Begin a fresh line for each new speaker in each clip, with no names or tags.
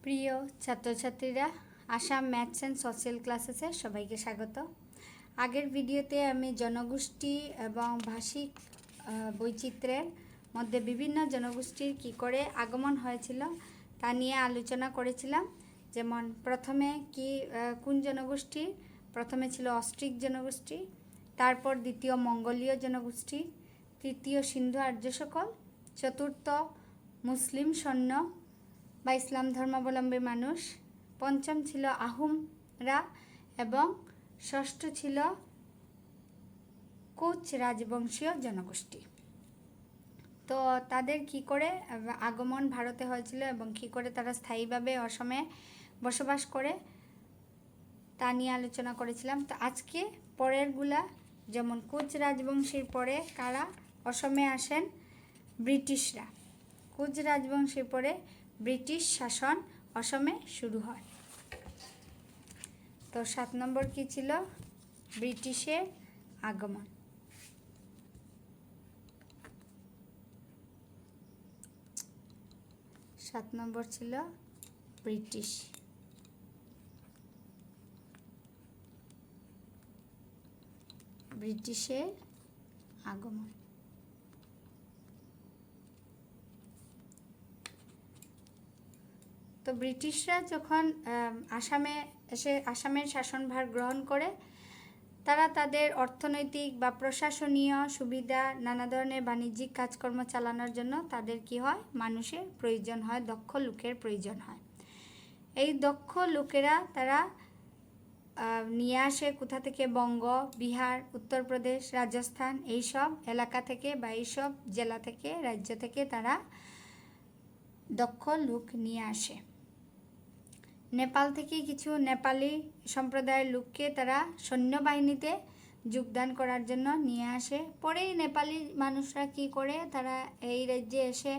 প্রিয় ছাত্রছাত্রীরা, Assam maths and social ক্লাসেসে সবাইকে স্বাগত। আগের ভিডিওতে আমি জনগোষ্ঠী এবং ভাষিক বৈচিত্র্যের মধ্যে বিভিন্ন জনগোষ্ঠীর কী করে আগমন হয়েছিল তা নিয়ে আলোচনা করেছিলাম। যেমন প্রথমে কোন জনগোষ্ঠী? প্রথমে ছিল অস্ট্রিক জনগোষ্ঠী, তারপর দ্বিতীয় মঙ্গোলীয় জনগোষ্ঠী, তৃতীয় সিন্ধু আর্য সকল, চতুর্থ মুসলিম সৈন্য বা ইসলাম ধর্মাবলম্বী মানুষ, পঞ্চম ছিল আহোমরা এবং ষষ্ঠ ছিল কোচ রাজবংশীয় জনগোষ্ঠী। তো তাদের কি করে আগমন ভারতে হয়েছিল এবং কি করে তারা স্থায়ীভাবে অসমে বসবাস করে তা নিয়ে আলোচনা করেছিলাম। তো আজকে পরেরগুলা, যেমন কোচ রাজবংশীর পরে কারা অসমে আসেন? ব্রিটিশরা। কোচ রাজবংশীর পরে ব্রিটিশ শাসন অসমে শুরু হয়। তো 7 নম্বর কি ছিল? ব্রিটিশের আগমন। সাত নম্বর ছিল ব্রিটিশের আগমন। তো ব্রিটিশরা যখন আসামে এসে আসামের শাসনভার গ্রহণ করে, তারা তাদের অর্থনৈতিক বা প্রশাসনীয় সুবিধা, নানা ধরনের বাণিজ্যিক কাজকর্ম চালানোর জন্য তাদের কি হয়? মানুষের প্রয়োজন হয়, দক্ষ লোকের প্রয়োজন হয়। এই দক্ষ লোকেরা তারা নিয়ে আসে কোথা থেকে? বঙ্গ, বিহার, উত্তরপ্রদেশ, রাজস্থান এইসব এলাকা থেকে বা এইসব জেলা থেকে, রাজ্য থেকে তারা দক্ষ লোক নিয়ে আসে। নেপাল থেকে কিছু নেপালি সম্প্রদায়ের লোককে তারা সৈন্যবাহিনীতে যোগদান করার জন্য নিয়ে আসে। পরেই নেপালি মানুষরা কি করে? তারা এই রাজ্যে এসে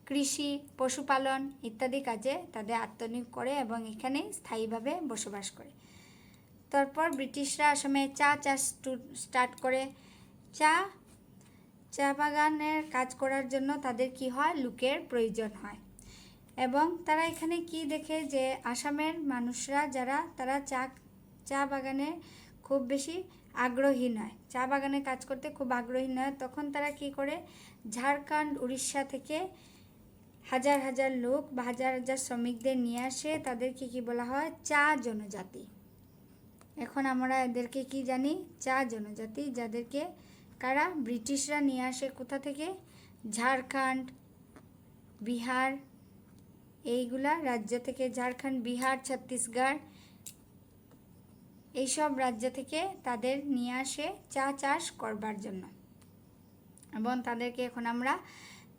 কৃষি, পশুপালন ইত্যাদি কাজে তাদের আত্মনিয়োগ করে এবং এখানে স্থায়ীভাবে বসবাস করে। তারপর ব্রিটিশরা আসামে চা চাষ স্টার্ট করে। চা বাগানের কাজ করার জন্য তাদের কি হয়? লোকের প্রয়োজন হয়। এবং তারা এখানে কি দেখে যে আসামের মানুষরা যারা, তারা চা বাগানে খুব বেশি আগ্রহী নয়, চা বাগানে কাজ করতে খুব আগ্রহী নয়। তখন তারা কি করে? ঝাড়খণ্ড, উড়িষ্যা থেকে হাজার হাজার লোক বা হাজার হাজার শ্রমিকদের নিয়ে আসে। তাদেরকে কি বলা হয়? চা জনজাতি। এখন আমরা এদেরকে কি জানি? চা জনজাতি, যাদেরকে কারা? ব্রিটিশরা নিয়ে আসে কোথা থেকে? ঝাড়খণ্ড, বিহার এইগুলা রাজ্য থেকে, ঝাড়খণ্ড, বিহার, ছত্তিশগড় এইসব রাজ্য থেকে তাদের নিয়ে আসে চা চাষ করবার জন্য এবং তাদেরকে এখন আমরা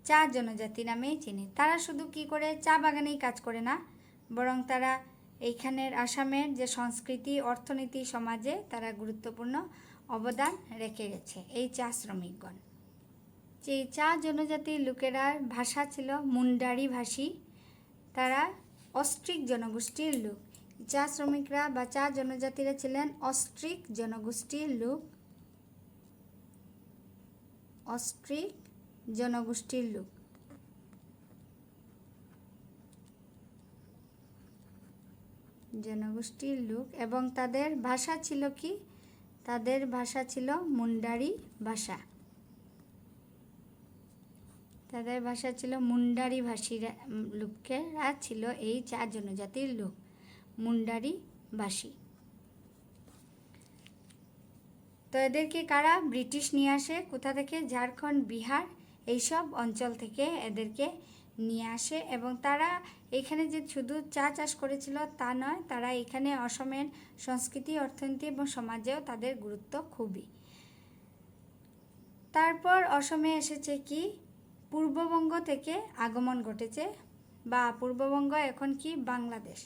চা জনজাতি নামেই চিনি। তারা শুধু কি করে? চা বাগানেই কাজ করে না, বরং তারা এইখানের আসামের যে সংস্কৃতি, অর্থনীতি, সমাজে তারা গুরুত্বপূর্ণ অবদান রেখে গেছে এই চা শ্রমিকগণ। যে চা জনজাতির লোকেরার ভাষা ছিল মুন্ডারি ভাষী। তারা অস্ট্রিক জনগোষ্ঠীর লোক। চা শ্রমিকরা বা চা জনজাতিরা ছিলেন অস্ট্রিক জনগোষ্ঠীর লোক। অস্ট্রিক জনগোষ্ঠীর লোক। এবং তাদের ভাষা ছিল কি? তাদের ভাষা ছিল মুন্ডারি ভাষা। তাদের ভাষা ছিল মুন্ডারি ভাষীরা, লোকেরা ছিল এই চা জনজাতির লোক, মুন্ডারি ভাষী। তো এদেরকে কারা? ব্রিটিশ নিয়ে আসে কোথা থেকে? ঝাড়খণ্ড, বিহার এইসব অঞ্চল থেকে এদেরকে নিয়ে আসে এবং তারা এখানে যে শুধু চা চাষ করেছিল তা নয়, তারা এখানে অসমের সংস্কৃতি, অর্থনীতি এবং সমাজেও তাদের গুরুত্ব খুবই। তারপর অসমে এসেছে কি? পূর্ববঙ্গ থেকে আগমন ঘটেছে, বা পূর্ববঙ্গ এখন কি? বাংলাদেশ।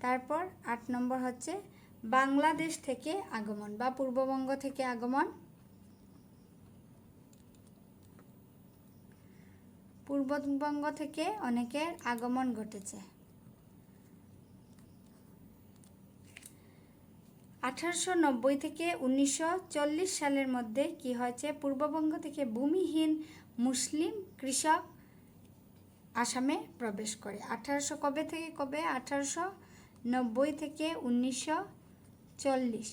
তারপর 8 নম্বর হচ্ছে বাংলাদেশ থেকে আগমন বা পূর্ববঙ্গ থেকে আগমন। পূর্ববঙ্গ থেকে অনেকের আগমন ঘটেছে। 1890 থেকে 1940 সালের মধ্যে কি হয়েছে? পূর্ববঙ্গ থেকে ভূমিহীন মুসলিম কৃষক আসামে প্রবেশ করে। 1800 কবে থেকে কবে? 1890 থেকে 1940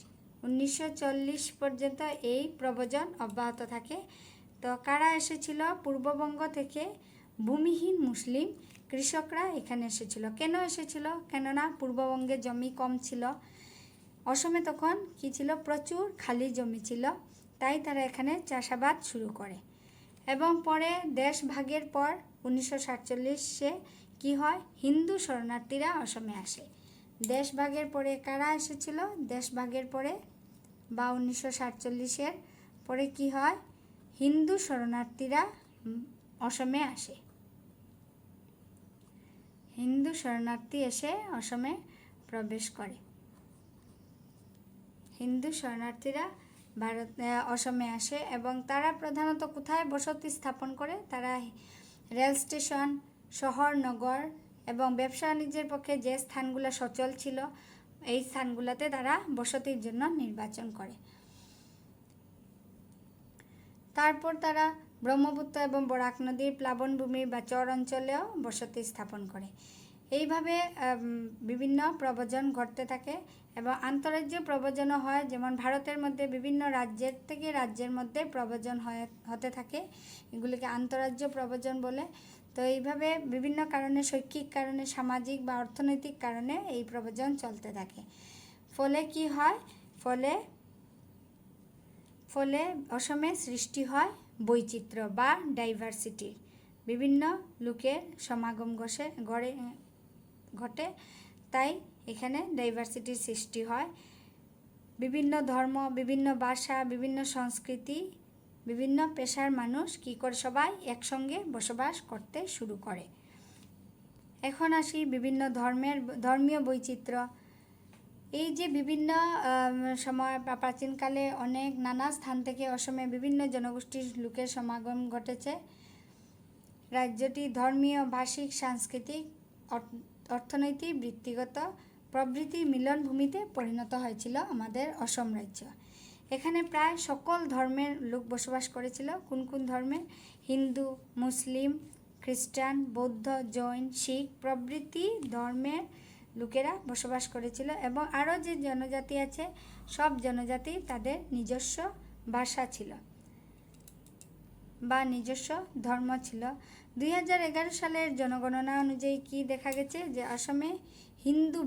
1940 পর্যন্ত এই প্রব্রজন অব্যাহত থাকে। তো কারা এসেছিল? পূর্ববঙ্গ থেকে ভূমিহীন মুসলিম কৃষকরা এখানে এসেছিল। কেন এসেছিল? কেননা পূর্ববঙ্গে জমি কম ছিল, অসমে তখন কী ছিল? প্রচুর খালি জমি ছিল, তাই তারা এখানে চাষাবাদ শুরু করে। এবং পরে দেশ ভাগের পর 1947-এ কী হয়? হিন্দু শরণার্থীরা অসমে আসে। দেশ ভাগের পরে কারা এসেছিল? দেশ ভাগের পরে বা 1947-এর পরে কী হয়? হিন্দু শরণার্থীরা অসমে আসে। হিন্দু শরণার্থী এসে অসমে প্রবেশ করে। হিন্দু শরণার্থীরা অসমে আসে এবং তারা প্রধানত কোথায় বসতি স্থাপন করে? তারা রেল স্টেশন, শহর, নগর এবং ব্যবসা বাণিজ্যের পক্ষে যে স্থানগুলো সচল ছিল এই স্থানগুলোতে তারা বসতির জন্য নির্বাচন করে। তারপর তারা ব্রহ্মপুত্র এবং বরাক নদীর প্লাবনভূমি বা চর অঞ্চলেও বসতি স্থাপন করে। এইভাবে বিভিন্ন প্রব্রজন ঘটতে থাকে এবং আন্তঃরাজ্য প্রব্রজনও হয়। যেমন ভারতের মধ্যে বিভিন্ন রাজ্যের থেকে রাজ্যের মধ্যে প্রব্রজন হতে থাকে, এগুলিকে আন্তঃরাজ্য প্রব্রজন বলে। তো এইভাবে বিভিন্ন কারণে, শৈক্ষিক কারণে, সামাজিক বা অর্থনৈতিক কারণে এই প্রব্রজন চলতে থাকে। ফলে কি হয়? ফলে অসমে সৃষ্টি হয় বৈচিত্র্য বা ডাইভার্সিটি। বিভিন্ন লোকের সমাগম ঘটে, তাই এখানে ডাইভার্সিটির সৃষ্টি হয়। বিভিন্ন ধর্ম, বিভিন্ন ভাষা, বিভিন্ন সংস্কৃতি, বিভিন্ন পেশার মানুষ কী করে? সবাই একসঙ্গে বসবাস করতে শুরু করে। এখন আসি বিভিন্ন ধর্মীয় বৈচিত্র্য। এই যে বিভিন্ন সময় বা প্রাচীনকালে অনেক নানা স্থান থেকে অসমে বিভিন্ন জনগোষ্ঠীর লোকের সমাগম ঘটেছে। রাজ্যটি ধর্মীয়, ভাষিক, সাংস্কৃতিক, অর্থনৈতিক, বৃত্তিগত প্রভৃতির মিলনভূমিতে পরিণত হয়েছিল আমাদের অসম রাজ্য। এখানে প্রায় সকল ধর্মের লোক বসবাস করেছিল। কোন কোন ধর্মের? হিন্দু, মুসলিম, খ্রিস্টান, বৌদ্ধ, জৈন, শিখ প্রভৃতি ধর্মের লোকেরা বসবাস করেছিল। এবং আরও যে জনজাতি আছে, সব জনজাতি তাদের নিজস্ব ভাষা ছিল বা নিজস্ব ধর্ম ছিল। 2011 সালের জনগণনা অনুযায়ী কি দেখা গেছে? যে আসামে হিন্দু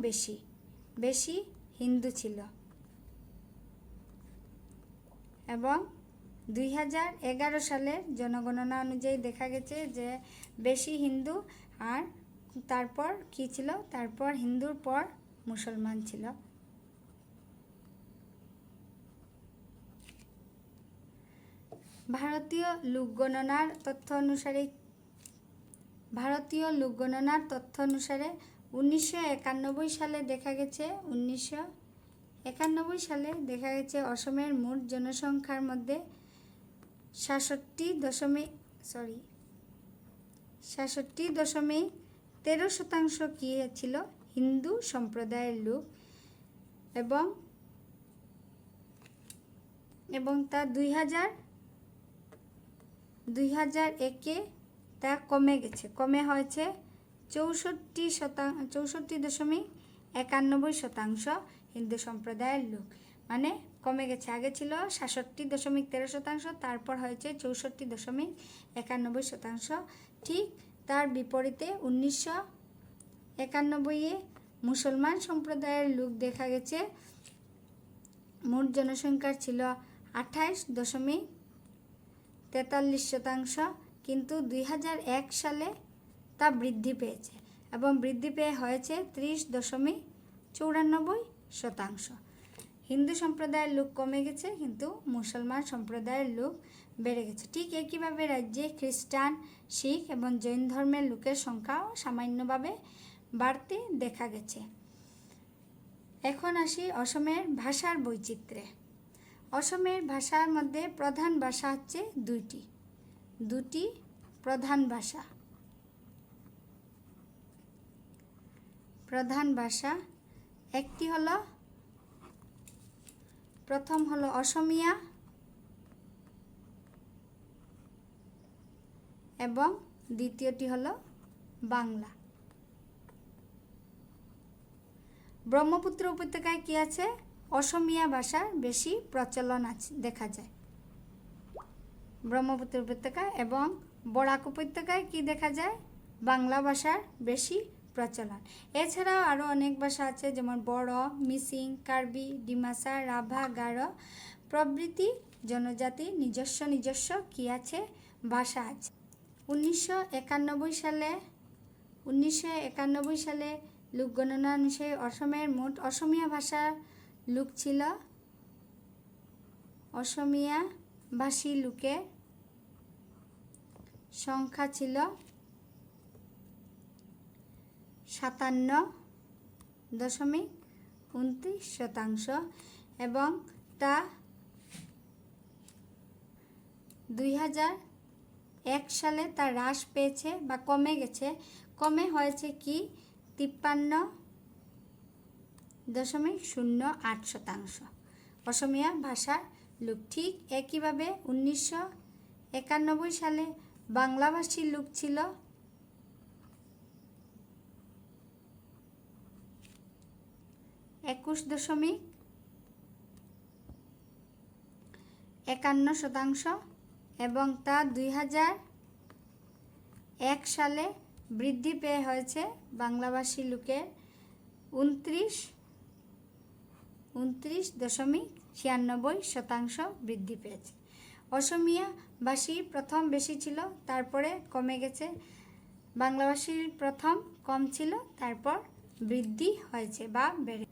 বেশি হিন্দু ছিল। এবং 2011 সালের জনগণনা অনুযায়ী দেখা গেছে যে বেশি হিন্দু, আর তারপর কি ছিল? তারপর হিন্দুর পর মুসলমান ছিল। ভারতীয় লোকগণনার তথ্য অনুসারে 1991 সালে দেখা গেছে 1991 সালে দেখা গেছে অসমের মোট জনসংখ্যার মধ্যে 66.13% কি ছিল? হিন্দু সম্প্রদায়ের লোক। এবং তা 2001-এ তা কমে হয়েছে 64.91% হিন্দু সম্প্রদায়ের লোক, মানে কমে গেছে। আগে ছিল 66.13%, তারপর হয়েছে 64.91%। ঠিক তার বিপরীতে 1991-এ মুসলমান সম্প্রদায়ের লোক দেখা গেছে মোট জনসংখ্যার ছিল 28.43%, কিন্তু 2001 সালে তা বৃদ্ধি পেয়েছে এবং বৃদ্ধি পেয়ে হয়েছে 30.94%। হিন্দু সম্প্রদায়ের লোক কমে গেছে, কিন্তু মুসলমান সম্প্রদায়ের লোক বেড়ে গেছে। ঠিক একইভাবে রাজ্যে খ্রিস্টান, শিখ এবং জৈন ধর্মের লোকের সংখ্যাও সামান্যভাবে বাড়তে দেখা গেছে। এখন আসি অসমের ভাষার বৈচিত্র্যে। অসমের ভাষার মধ্যে প্রধান ভাষা হচ্ছে দুটি প্রধান ভাষা। একটি হলো, প্রথম হলো অসমিয়া এবং দ্বিতীয়টি হলো বাংলা। ব্রহ্মপুত্র উপত্যকায় কি আছে? অসমীয়া ভাষার বেশি প্রচলন আছে দেখা যায় ব্রহ্মপুত্র উপত্যকায়। এবং বরাক উপত্যকায় কি দেখা যায়? বাংলা ভাষার বেশি প্রচলন। এছাড়াও আরও অনেক ভাষা আছে, যেমন বড়ো, মিসিং, কার্বি, ডিমাসা, রাভা, গারো প্রভৃতি জনজাতির নিজস্ব নিজস্ব কি আছে? ভাষা আছে। 1991 সালে লোক গণনা অনুসারে অসমের মোট অসমীয়া ভাষার লোক ছিল, অসমীয়া ভাষী লোকের সংখ্যা ছিল 57.29% এবং তা 2001 সালে তা হ্রাস পেয়েছে বা কমে গেছে। কমে হয়েছে কি 53.08% অসমীয়া ভাষার লোক। ঠিক একইভাবে 1991 সালে বাংলাভাষী লোক ছিল 21.51% এবং তা 2001 সালে বৃদ্ধি পেয়ে হয়েছে বাংলাভাষী লোকের 29.96% বৃদ্ধি পেয়েছে। অসমীয়া ভাষী প্রথম বেশি ছিল, তারপরে কমে গেছে। বাংলাভাষীর প্রথম কম ছিল, তারপর বৃদ্ধি হয়েছে বা বেড়ে।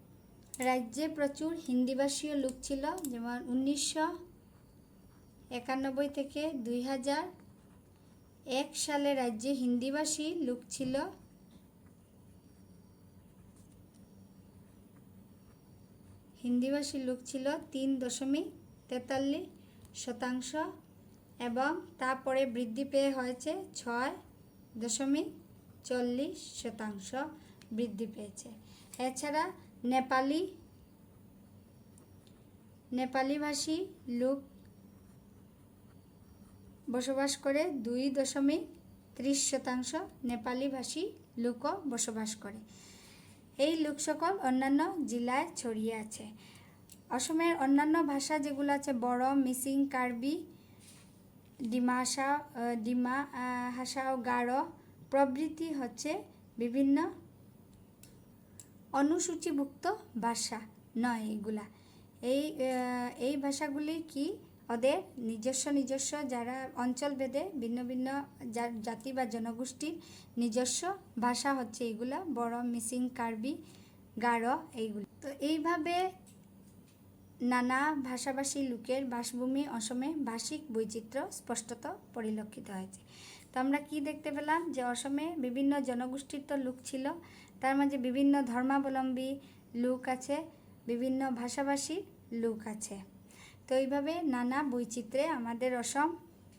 রাজ্যে প্রচুর হিন্দিভাষীয় লোক ছিল, যেমন 1991 থেকে 2001 সালে রাজ্যে হিন্দিভাষী লোক ছিল 3.43% এবং তারপরে বৃদ্ধি পেয়ে হয়েছে 6.40% বৃদ্ধি পেয়েছে। এছাড়া নেপালি ভাষী লোক বসবাস করে 2.30% নেপালি ভাষী লোকও বসবাস করে। এই লোক সকল অন্যান্য জেলায় ছড়িয়ে আছে। অসমের অন্যান্য ভাষা যেগুলো আছে বড়ো, মিসিং, কার্বি, ডিমা হাসা ও গারো প্রভৃতি হচ্ছে বিভিন্ন অনুসূচিভুক্ত ভাষা নয়। এগুলা এই ভাষাগুলি কি ওদের নিজস্ব যারা অঞ্চলভেদে ভিন্ন ভিন্ন জাতি বা জনগোষ্ঠীর নিজস্ব ভাষা হচ্ছে এইগুলা বড়ো, মিসিং, কার্বি, গারো এইগুলো। তো এইভাবে নানা ভাষাভাষী লোকের বাসভূমি অসমে ভাষিক বৈচিত্র্য স্পষ্টত পরিলক্ষিত হয়েছে। তো আমরা কি দেখতে পেলাম যে অসমে বিভিন্ন জনগোষ্ঠীর তো লোক ছিল, তার মাঝে বিভিন্ন ধর্মাবলম্বী লোক আছে, বিভিন্ন ভাষাভাষী লোক আছে। তো এইভাবে নানা বৈচিত্র্যে আমাদের অসম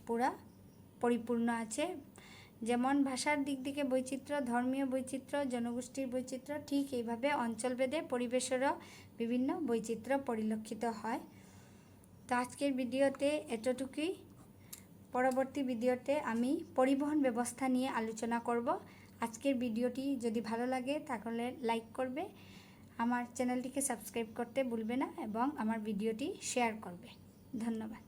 পুরা পরিপূর্ণ আছে। যেমন ভাষার দিক থেকে বৈচিত্র্য, ধর্মীয় বৈচিত্র্য, জনগোষ্ঠীর বৈচিত্র্য, ঠিক এইভাবে অঞ্চলভেদে পরিবেশেরও বিভিন্ন বৈচিত্র্য পরিলক্ষিত হয়। তো আজকের ভিডিওতে এতটুকুই। পরবর্তী ভিডিওতে আমি পরিবহন ব্যবস্থা নিয়ে আলোচনা করব। আজকের ভিডিওটি যদি ভালো লাগে তাহলে লাইক করবে, আমার চ্যানেলটিকে সাবস্ক্রাইব করতে ভুলবে না এবং আমার ভিডিওটি শেয়ার করবে। ধন্যবাদ।